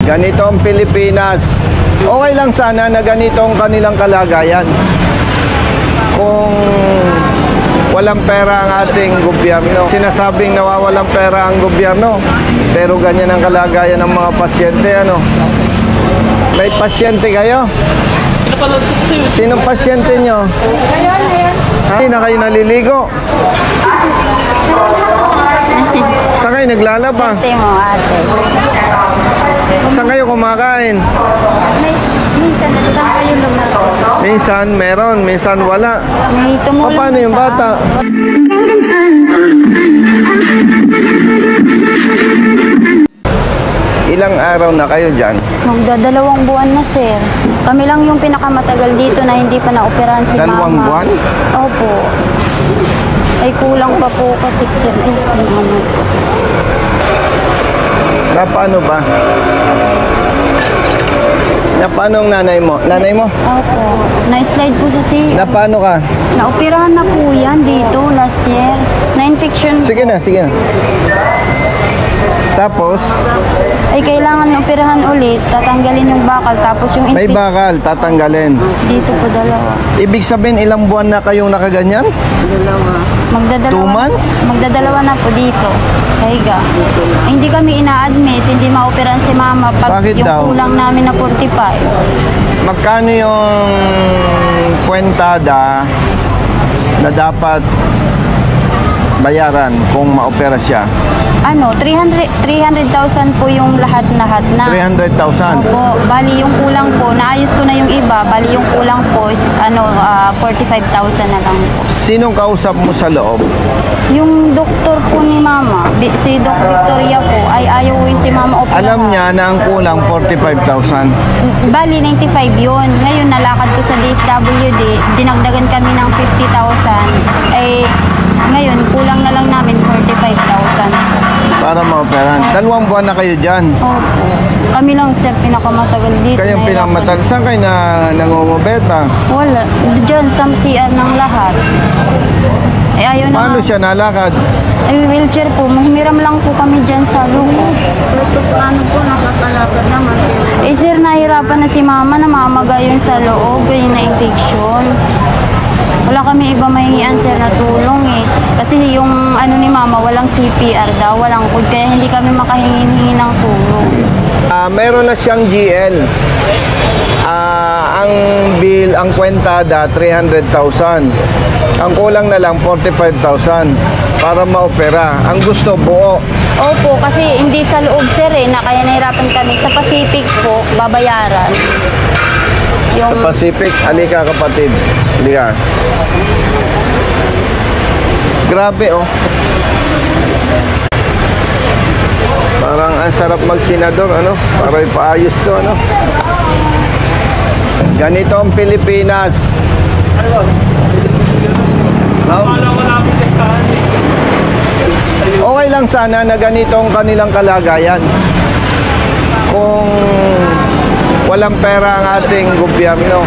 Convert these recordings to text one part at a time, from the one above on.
Ganito ang Pilipinas. Okay lang sana na ganito ang kanilang kalagayan. Kung walang pera ang ating gobyerno. Sinasabing nawawalang pera ang gobyerno, pero ganyan ang kalagayan ng mga pasyente, ano? May pasyente kayo? Sinong pasyente nyo? Hindi na kayo naliligo? Saan kayo naglalaba? Sente mo, ate. Saan kayo kumakain? Minsan, saan kayo lumago? Minsan meron, minsan wala. May tumulong Paano yung sa- bata? Ilang araw na kayo dyan? Magdadalawang buwan na, sir. Kami lang yung pinakamatagal dito na hindi pa na-operahan si Dalawang mama. buwan? Opo. Ay, kulang pa po kasi, sir. Ay, ano. Na paano ba? Na paano ang nanay mo? Nanay mo? Opo. Na-slide po sa Na paano ka? Na-operahan na po yan dito last year. Na-infection. Sige na, sige na. Tapos, Ay, kailangan operahan ulit. Tatanggalin yung bakal. Tapos yung may bakal, tatanggalin. dito po dalawa. Ibig sabihin, ilang buwan na kayong nakaganyan? Magdadalawa. 2 months? Magdadalawa na po dito. Kahiga. Hindi kami ina-admit, hindi ma-operahan si mama pag Bakit yung daw? kulang namin na 45. Magkano yung kwentada na dapat bayaran kung ma-opera siya? Ano, 300,000 po yung lahat-lahat na. 300,000. Opo, bali yung kulang po, naayos ko na yung iba, bali yung kulang po is 45,000 na lang po. Sinong kausap mo sa loob? Yung doktor po ni mama, si Doc Victoria po, ay ayaw si mama operahan. Alam niya na ang kulang 45,000. Bali, 95 yun. Ngayon, nalakad ko sa DSWD, dinagdagan kami ng 50,000. Eh, ngayon, kulang na lang namin 45,000. Para ma-operahan. 2 buwan na kayo dyan. Opo. Kami lang, sir, pinakamatagal dito. Kayong Nahirapan. pinamatal. Saan kayo na nangungubeta? Wala. Diyan, sa CR ng lahat. Eh, ayaw na Paano nga. siya nalakad? Ay, wheelchair po. Humiram lang po kami dyan sa luko. Paano po nakakalakad naman? Eh, sir, nahirapan na si mama, namamaga yun sa loob, ganyan na infection. Wala kami iba mahihiyan, sir, na tulong eh. Kasi yung ano ni mama, walang CPR daw, walang food, kaya hindi kami makahingi ng tulong. Meron na siyang GL. Ang bill, ang kwentada, 300,000. Ang kulang na lang, 45,000 para ma-opera. Ang gusto, buo. Opo, kasi hindi sa loob, sir, eh, na kaya nahirapan kami. Sa Pacific po, babayaran. Yung, Sa Pacific, halika kapatid. Halika. Grabe, oh. Parang ang sarap mag-senador, ano? Para ipaayos to, ano? Ganito ang Pilipinas. No? Okay lang sana na ganito ang kanilang kalagayan. Kung walang pera ang ating gobyerno.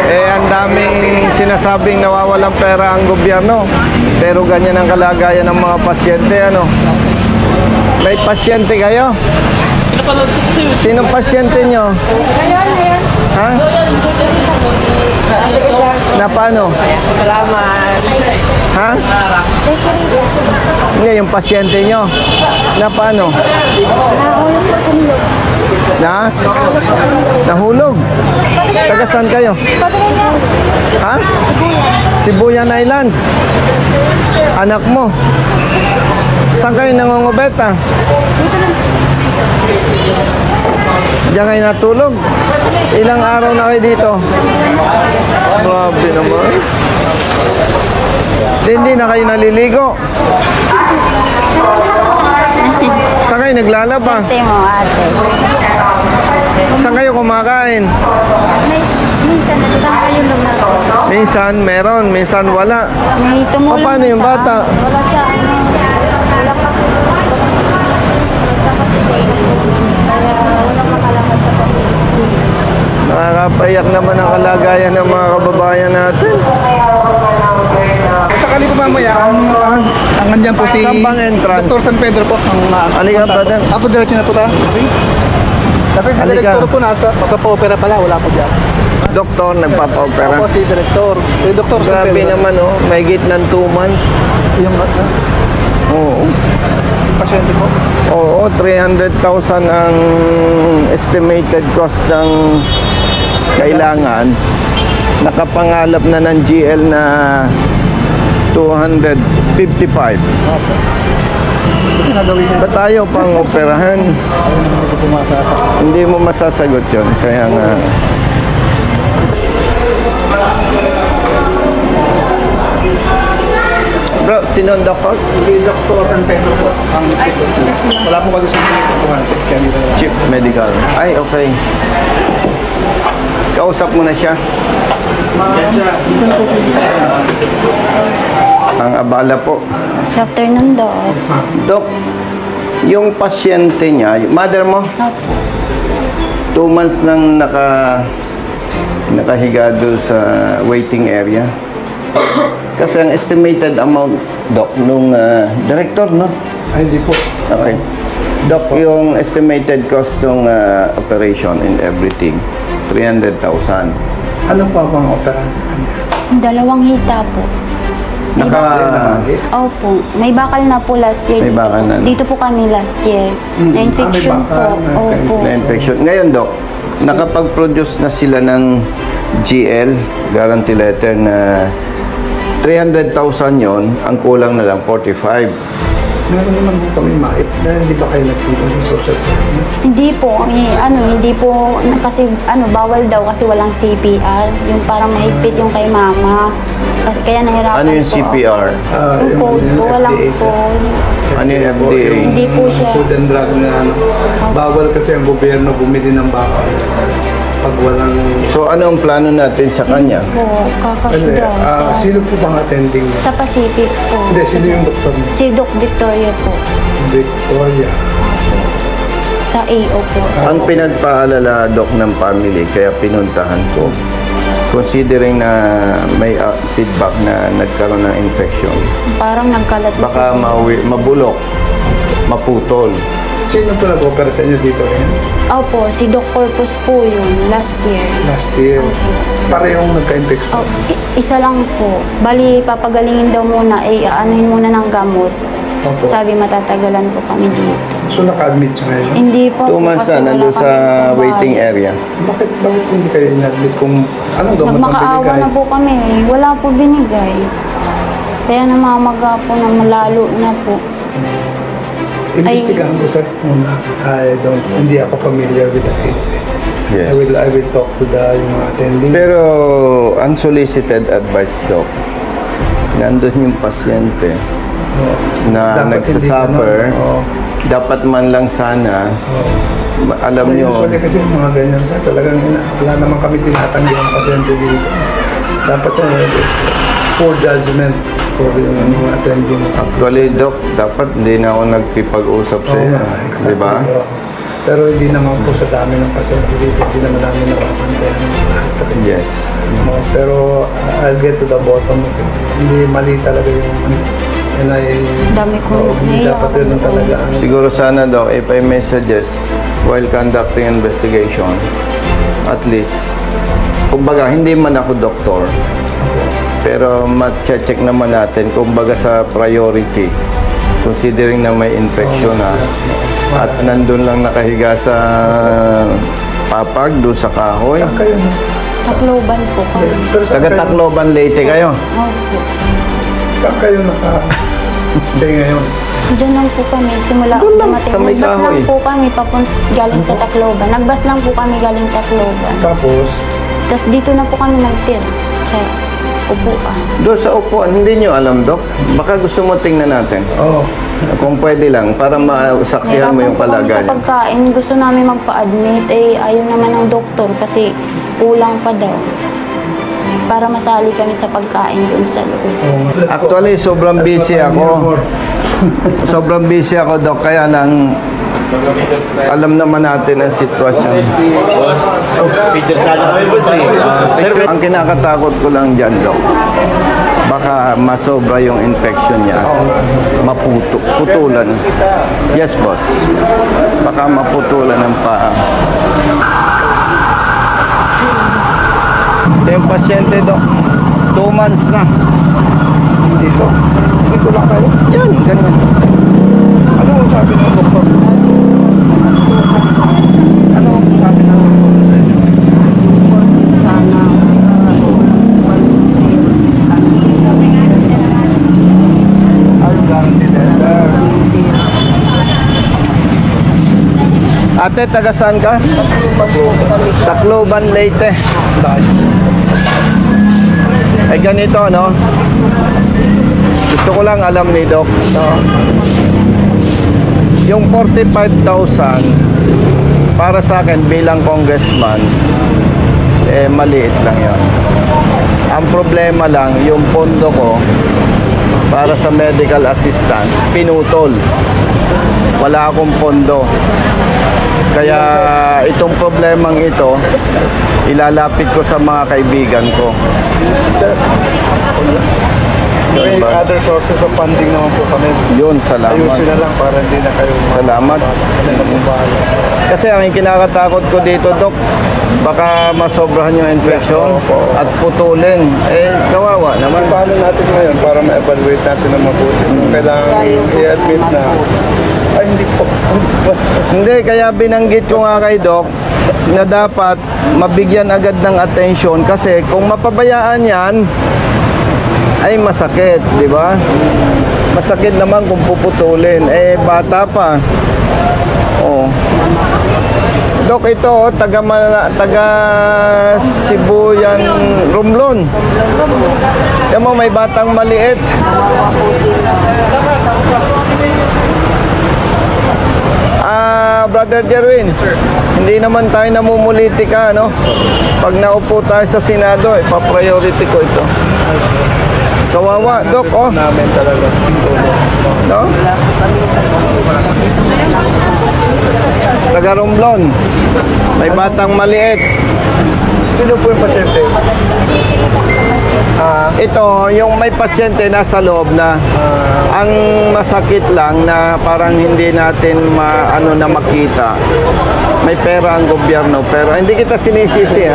Eh, ang daming sinasabing nawawalang pera ang gobyerno. Pero ganyan ang kalagayan ng mga pasyente, ano? May pasyente kayo? Sinong pasyente nyo? Ha? Na paano? Salamat. Ha? Hindi, yung pasyente nyo. Na paano? Na? Nahulog? Taga saan kayo? Ha? Sibuyan Island? Anak mo? Saan kayo nangungubeta? Diyan kayo natulog? Ilang araw na kayo dito? Grabe naman. Hindi na kayo naliligo? Saan kayo naglalaba? sente mo, ate. Saan kayo kumakain? Minsan, saan kayo lumago? Minsan meron, minsan wala. May tumulong Paano yung sa- bata? Wala siya, ano. Wala pa. Kaya wala makalakad sa pamilya. Nakakapayak naman ang kalagayan ng mga kababayan natin. Sakali ko mamaya, ang Andyan po si Saan bang entrance? Dr. San Pedro po. Halika, brother. Apo, diretso na po tayo. Kasi si Halika. Director po nasa, magpa-opera pala, wala po dyan. Doktor, nagpapa-opera. Ako si Director. Si Dr. San Grabe Pedro. naman, oh. May git ng 2 months. Yung Oo. pasyente po. Oo, 300,000 ang estimated cost ng kailangan. Nakapangalap na ng GL na 255. Ito na gawin niya. Ba't tayo pang operahan? Hindi ko pumasasa. Hindi mo masasagot yun. Kaya nga... Bro, sino ang doktor? Si Dr. San Pedro po. Wala po kasi sa kaya dito na. Chief Medical. Ay, okay. Kausap mo na siya. Ang abala po. Sa afternoon, Doc. Dok, yung pasyente niya, mother mo, Opo. 2 months nang nakahiga doon sa waiting area. Kasi ang estimated amount, Dok, nung director, no? Ay, hindi po. Okay. Dok, yung estimated cost ng operation and everything, 300,000. Ano pa bang operahan sa kanya? 2 hita po. Opo. May bakal na po last year. May dito bakal po. na. Dito po kami last year. Na-infection may po. bakal na Opo. Na-infection. Ngayon, Dok, nakapag-produce na sila ng GL, guarantee letter na 300,000 yon, ang kulang na lang 45. Meron naman po kami mait na hindi ba kayo nagpunta sa social service? Hindi po, hindi po, kasi bawal daw kasi walang CPR. Yung parang mahigpit yung kay mama. Kasi, kaya nahirapan Ano yung po CPR? Yung code po, walang FDA, sir. po. Ano yung FDA? Hindi po siya. Food and drug na ano. Bawal kasi ang gobyerno bumili ng bakal pag walang... So, ano ang plano natin sa kanya? Po, Kasi, kakasya. sino po bang attending niya? Sa Pacific po. Hindi, sino yung doktor niya? Si Doc Victoria po. Victoria. Sa AO po. Ang pinagpaalala, Dok, ng family, kaya pinuntahan ko, considering na may feedback na nagkaroon ng infection, Parang nagkalat na baka mabulok, maputol. Sino po nag-opera sa inyo dito rin? Opo, si Doc Corpus po yun, last year. Last year. Parehong nagka-infection. Oh, isa lang po. Bali, papagalingin daw muna, aanuhin muna ng gamot. Opo. Sabi, matatagalan po kami dito. So naka-admit siya ngayon? Hindi po. 2 months kasi na, wala nandun sa kami waiting pambayad. area. Bakit hindi kayo in-admit kung anong gamot ang Nagmakaawa binigay? na po kami. Wala po binigay. Kaya namamaga po na malalo na po. Investigahan ko sir muna. Hindi ako familiar with the case. Yes. I will talk to yung mga attending. Pero unsolicited advice, Doc, nandun yung pasyente na Dapat nagsasuffer, hindi ganun. Oo. dapat man lang sana, alam nyo, Usually kasi mga ganyan sir, talagang wala naman kami tinatanggi ang pasyente dito. Dapat it's poor judgment for yung mga attending. actually, Doc, dapat hindi na ako nagpipag-usap sa iyo. Exactly. Di ba? Oo. Pero hindi naman po sa dami ng pasyente dito, hindi naman namin napapantayan ng lahat. Yes. Pero I'll get to the bottom of it. Hindi mali talaga yung and Dami ko. hindi Naiyak dapat ako yun po. talaga ang Siguro sana, Doc, if I may suggest, while conducting investigation, at least, kumbaga, hindi man ako doktor, pero ma-check naman natin, kumbaga sa priority, considering na may infection na, at nandun lang nakahiga sa papag, doon sa kahoy. Saan kayo? Tacloban po kami. Pero saan Taga kayo- Tacloban, Leyte kayo. Opo. Saan kayo naka-stay ngayon? Diyan lang po kami. Simula Doon lang, dumating. sa may Nagbas lang kahoy. po kami galing sa Tacloban. Nagbas lang po kami galing Tacloban. Tapos, Tapos dito na po kami nagtira sa upuan. Doon sa upuan, hindi nyo alam, Doc. Baka gusto mo tingnan natin. oh, Kung pwede lang, para masaksihan mo yung Nahirapan po kami sa kalagayan. pagkain. Gusto namin magpa-admit. Ayaw naman ng doktor kasi kulang pa daw. Para masali kami sa pagkain doon sa loob. Actually, sobrang busy ako. Sobrang busy ako, Doc. Kaya lang, alam naman natin ang sitwasyon. Peter, sana kami boss eh. Ang kinakatakot ko lang dyan, Doc, Baka masobra yung infection niya. Putulan. Yes, boss. Baka maputulan ng paa. Ito yung pasyente, Dok. 2 months na. Dito. Dito lang kayo. Yan, ganun. Ano ang sabi ng doktor? Ano ang sabi ng doktor sa inyo? I'll guarantee that. Ate, taga saan ka? Tacloban, Leyte. Ay ganito, no? Gusto ko lang alam ni Doc, no? Yung 45,000 para sa akin bilang congressman, maliit lang yon. Ang problema lang, yung pondo ko para sa medical assistant, pinutol. Wala akong pondo. Kaya itong problemang ito, ilalapit ko sa mga kaibigan ko. Sir, may other sources of funding naman po kami. Yun, salamat. Ayusin na lang para hindi na kayo Salamat. Kasi ang kinakatakot ko dito, Dok, baka masobrahan yung infection at putulin. Kawawa naman. Paano natin ngayon para ma-evaluate natin ang mabuti? Kailangan i-admit na ay hindi po. Hindi, kaya binanggit ko nga kay Doc na dapat mabigyan agad ng atensyon kasi kung mapabayaan yan, ay masakit, di ba? Masakit naman kung puputulin. Bata pa. Oh. Dok, ito, taga Sibuyan, Romblon. Yan mo, may batang maliit. Brother Jerwin, hindi naman tayo namumulitika, no? Pag naupo tayo sa Senado, pa-priority ko ito. Kawawa, Dok, oh. Namin talaga. No? Taga Romblon. May batang maliit. Sino po yung pasyente? Ito, yung may pasyente nasa loob na. Ang masakit lang na parang hindi natin makita. May pera ang gobyerno pero hindi kita sinisisi.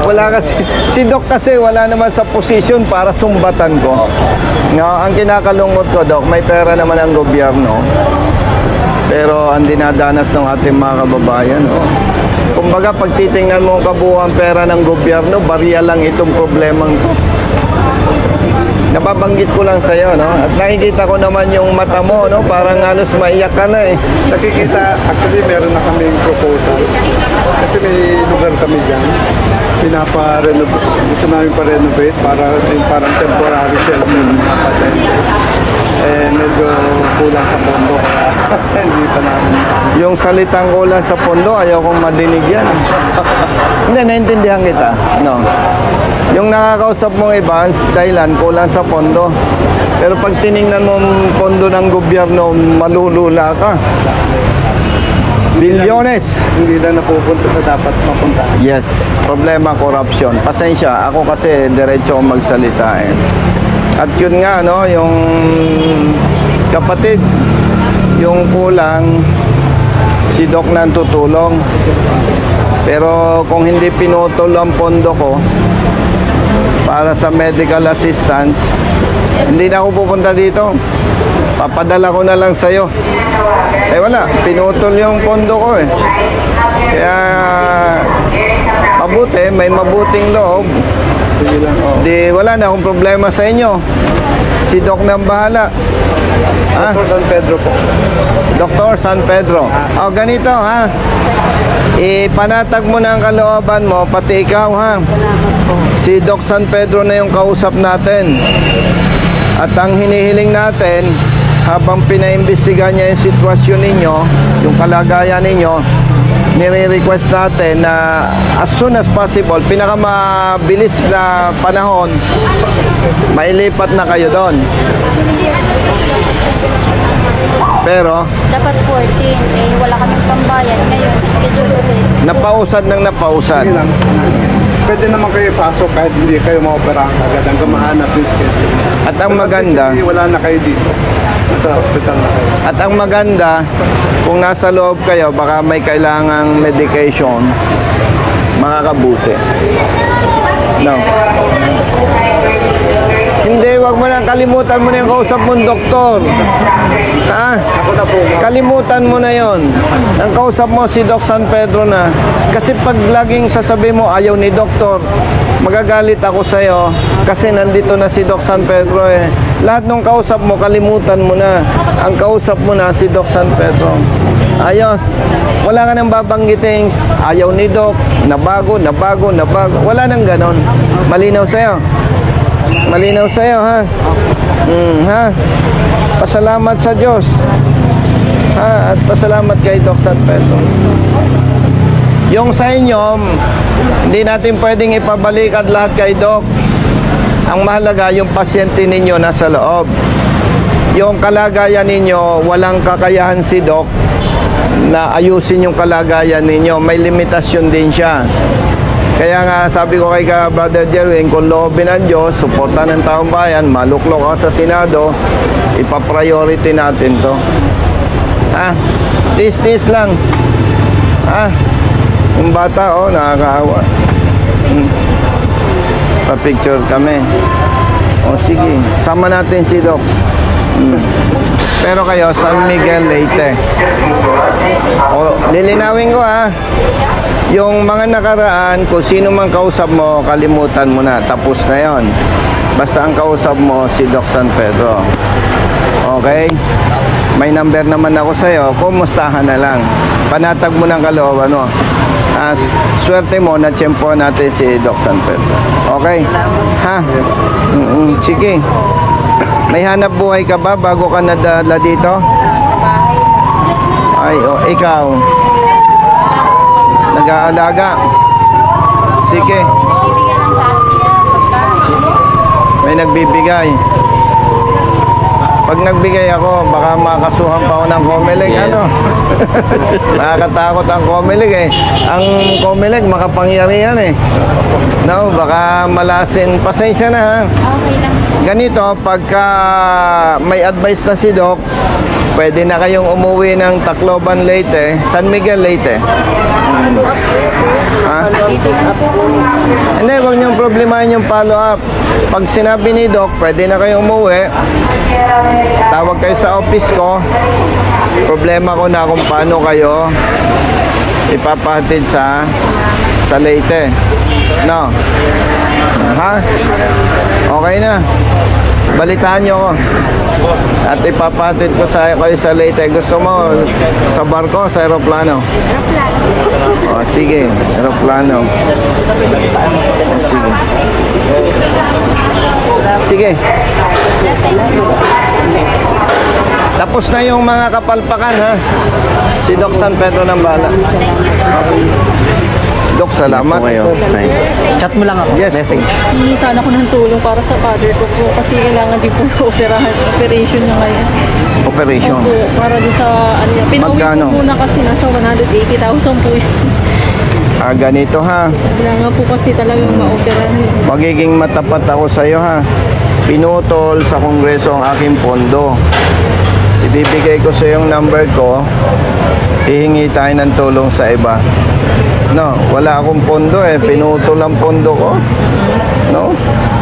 Wala kasi si Doc kasi wala naman sa posisyon para sumbatan ko. No, ang kinakalungkot ko, Doc, may pera naman ang gobyerno. Pero ang dinadanas ng ating mga kababayan, kumbaga pag titingnan mo ang kabuuan pera ng gobyerno, barya lang itong problemang to. Nababanggit ko lang sa'yo, no? At nakikita ko naman yung mata mo, no? Parang halos maiyak ka na eh. Nakikita, actually meron na kaming proposal. Kasi may lugar kami dyan. Gusto namin pa-renovate para parang temporary shelter ng mga pasyente. Medyo kulang sa pondo kaya hindi pa namin. Yung salitang kulang sa pondo, ayaw kong madinig yan. Hindi, naintindihan kita. No. Yung nakakausap mong iba, dahilan, kulang sa pondo. Pero pag tiningnan mo pondo ng gobyerno, malulula ka. Bilyones. Hindi na napupunta sa dapat mapunta. Yes, problema corruption. Pasensya, ako kasi diretso akong magsalita eh. At yun nga, no, yung kapatid, yung kulang, si Doc na tutulong. Pero kung hindi pinutol ang pondo ko para sa medical assistance, hindi na ako pupunta dito. Papadala ko na lang sa'yo. Wala, pinutol yung pondo ko eh. Kaya mabuti, may mabuting loob. Di wala na akong problema sa inyo. Si Doc nang bahala. Dr. San Pedro po. Dr. San Pedro. Ganito ha. Ipanatag mo na ang kalooban mo, pati ikaw ha. Si Doc San Pedro na yung kausap natin. At ang hinihiling natin, habang pinaimbestigahan niya yung sitwasyon ninyo, yung kalagayan ninyo, nire-request natin na as soon as possible, pinakamabilis na panahon, mailipat na kayo doon. Pero Dapat 14, wala kaming pambayad. Ngayon, schedule ulit. napausad ng napausad. Sige lang. pwede naman kayo pasok kahit hindi kayo maoperahan agad hanggang mahanap yung schedule. At ang maganda, Hindi, wala na kayo dito. Nasa hospital na kayo. at ang maganda, kung nasa loob kayo, baka may kailangang medication, makakabuti. No. Hindi, wag mo nang kalimutan mo na yung kausap mong doktor. Ha? Ako na po. Kalimutan mo na yon. Ang kausap mo si Doc San Pedro na. Kasi pag laging sasabi mo ayaw ni doktor, magagalit ako sa'yo kasi nandito na si Doc San Pedro eh. Lahat ng kausap mo, kalimutan mo na. Ang kausap mo na si Doc San Pedro. Ayos. Wala ka nang babanggiting ayaw ni Doc, nabago. Wala nang ganon. Malinaw sa'yo. Malinaw sa'yo, ha? Ha? Pasalamat sa Diyos. Ha? At pasalamat kay Doc San Pedro. Yung sa inyo, hindi natin pwedeng ipabalik at lahat kay Doc. Ang mahalaga, yung pasyente ninyo nasa loob. Yung kalagayan ninyo, walang kakayahan si Doc na ayusin yung kalagayan ninyo. May limitasyon din siya. Kaya nga sabi ko kay Brother Jerwin, kung loobin ng Diyos, suporta ng taong bayan, maluklok ka sa Senado, ipapriority natin to. Ha? Tis lang. Ha? Yung bata, oh, nakakaawa. Pa-picture kami. O sige, sama natin si Doc. Pero kayo, San Miguel, Leyte. O, lilinawin ko ha. Yung mga nakaraan, kung sino mang kausap mo, kalimutan mo na. Tapos na yon. Basta ang kausap mo, si Doc San Pedro. Okay? May number naman ako sa'yo. Kumustahan na lang. Panatag mo ng kalooban mo. Swerte mo na tiyempo natin si Doc San Pedro. Okay? Ha? Sige. May hanap buhay ka ba bago ka nadala dito? Sa bahay lang. Ay, oh, ikaw. Nag-aalaga. Sige. Bibigyan lang sa akin pagkain. May nagbibigay. Pag nagbigay ako, baka makasuhan pa ako ng Comelec. Ano? Nakakatakot ang Comelec eh. Ang Comelec, makapangyarihan eh. No, baka malasin. Pasensya na ha. Okay lang. Ganito, pagka may advice na si Doc, pwede na kayong umuwi ng Tacloban, Leyte, San Miguel, Leyte. Ha? Dito na po. Hindi, huwag niyong problemahin yung follow-up. Pag sinabi ni Doc, pwede na kayong umuwi, tawag kayo sa office ko, problema ko na kung paano kayo ipapahatid sa Leyte. No? Ha? Okay na. Balitaan nyo ko. At ipapatid ko kayo sa Leyte. Gusto mo sa barko, sa aeroplano? O, sige. Aeroplano. Sige. Tapos na yung mga kapalpakan, ha? Si Doc San Pedro ng Bala. Okay. Doc, salamat. Chat mo lang ako. Yes. Message. Hindi sana ko ng tulong para sa father ko po kasi kailangan din po operation niya ngayon. Operation. Po, para din sa ano niya. Pinauwi Magkano? ko muna kasi nasa 180,000 po yun. Ganito ha. Kailangan po kasi talagang maoperahan. Magiging matapat ako sa iyo ha. Pinutol sa Kongreso ang aking pondo. Ibibigay ko sa yung number ko. Hihingi tayo ng tulong sa iba. No, wala akong pondo eh. Pinutol ang pondo ko. No?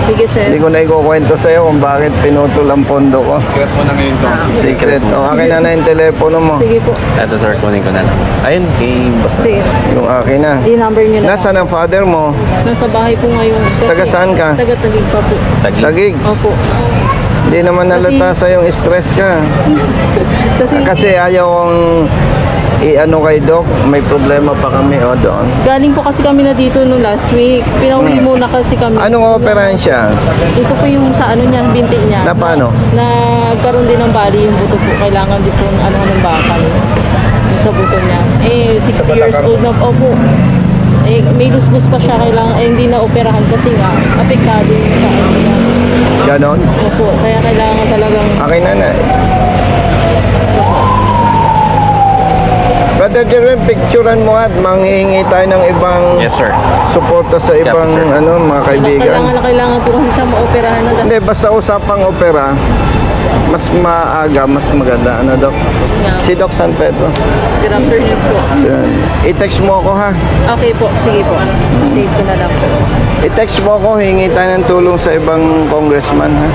Sige sir. Hindi ko na ikukwento sa iyo kung bakit pinutol ang pondo ko. Secret mo na ngayon to. Secret. O, akin na yung telepono mo. Sige po. Ito sir, kunin ko na lang. Ayun, kay boss na. Sige. Yung akin na. Yung number niyo na. Nasaan ang father mo? Nasa bahay po ngayon. Kasi Taga saan ka? Taga-Taguig pa po. Tagi. Tagig. Opo. Hindi naman nalata sa yung stress ka. Kasi ayaw kong i-ano kay Doc, may problema pa kami o doon. Galing po kasi kami na dito no last week. Pinauwi muna kasi kami. Anong operahan siya? Ito po yung sa ano niya, binti niya. Na paano? Nagkaroon din ng bali yung buto po. Kailangan din po ano ng bakal. Yung sa buto niya. 60 years old na po. Opo. May lusbus pa siya. Kailangan, hindi na operahan kasi nga, apektado yung sa ano niya. Ganon? Opo. Kaya kailangan talagang, Akin na na. Brother Jerwin, picturean mo at manghihingi tayo ng ibang Yes, sir. suporta sa ibang sir. mga kaibigan. Kailangan po kasi siya maoperahan na. Hindi, basta usapang opera, mas maaga, mas maganda. Ano, Doc? Si Doc San Pedro. Director niyo po. Yan. I-text mo ako, ha? Okay po, sige po. Save ko na lang po. I-text mo ako, hingi tayo ng tulong sa ibang congressman, ha?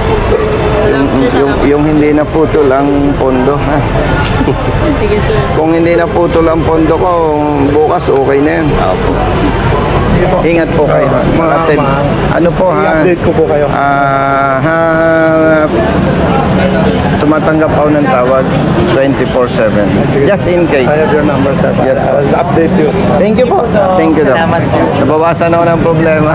Yung hindi na putol ang pondo, ha? Sige sir. Kung hindi na putol ang pondo ko, bukas okay na yan. Ingat po kayo. Kasi, ano po, ha? I-update ko po kayo. Tumatanggap ako ng tawag 24/7. Just in case. I have your number, sir. Yes, sir. I'll update you. Thank you po. Thank you, Doc. Salamat po. Nabawasan ako ng problema.